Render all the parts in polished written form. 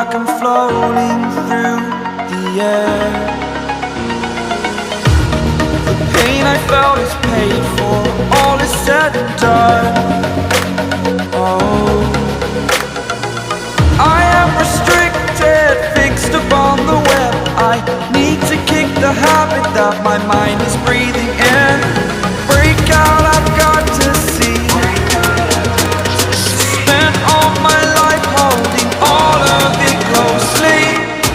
like I'm floating through the air. The pain I felt is paid for, all is said and done. Oh, I am restricted, fixed upon the web. I need to kick the habit that my mind is breathing in. Break out, I've got to see. Spent all my life holding all of it closely.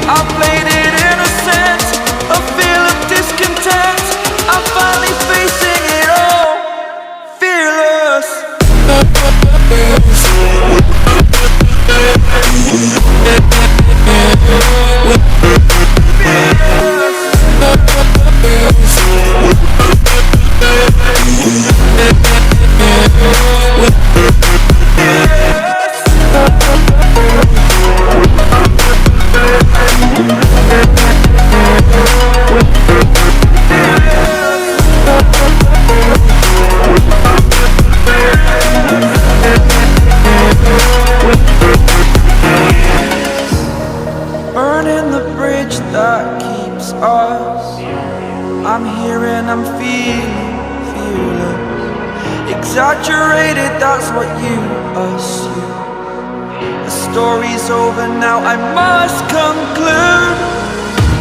I played it innocent, a feel of discontent. I'm finally facing it all, fearless. Burning the bridge that keeps us. I'm here and I'm feeling fearless. Exaggerated, that's what you assume. The story's over now, I must conclude.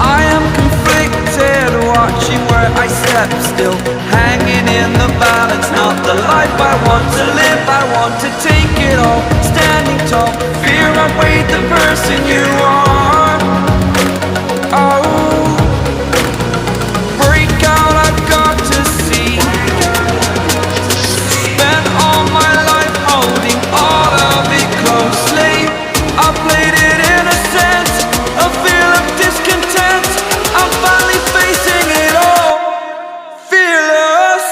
I am conflicted, watching where I step still, hanging in the balance. Not the life I want to live, I want to take it all. Standing tall, fear outweighed the person you are. Oh, break out, I've got to see. Spent all my life holding all of it closely. I played it innocent, a feel of discontent. I'm finally facing it all, fearless.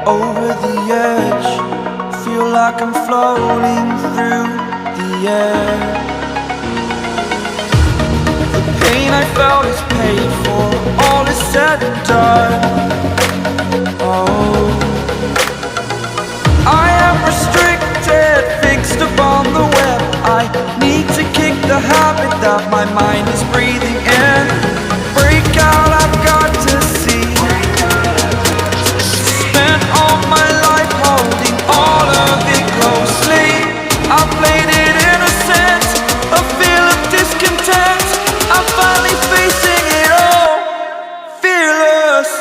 Over the edge, feel like I'm floating through the air. The pain I felt is paid for, all is said and done. Oh, I am restricted, fixed upon the web. I need to kick the habit that my mind is breathing in. Break out, I've got to see. Spent all my life holding all of it closely. I played it innocent, a feel of discontent. I'm finally facing it all, fearless.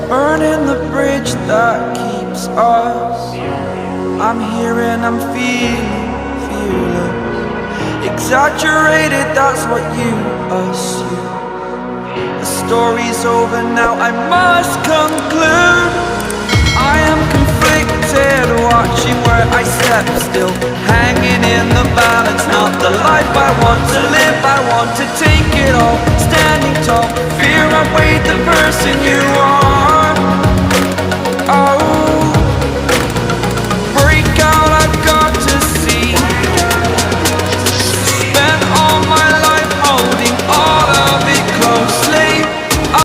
Burning the bridge that keeps us. I'm here and I'm feeling fearless. Exaggerated, that's what you assume. The story's over now, I must conclude. I am conflicted, watching where I step still, hanging in the balance. Not the life I want to live, I want to take it all. Standing tall, fear outweighed the person you are.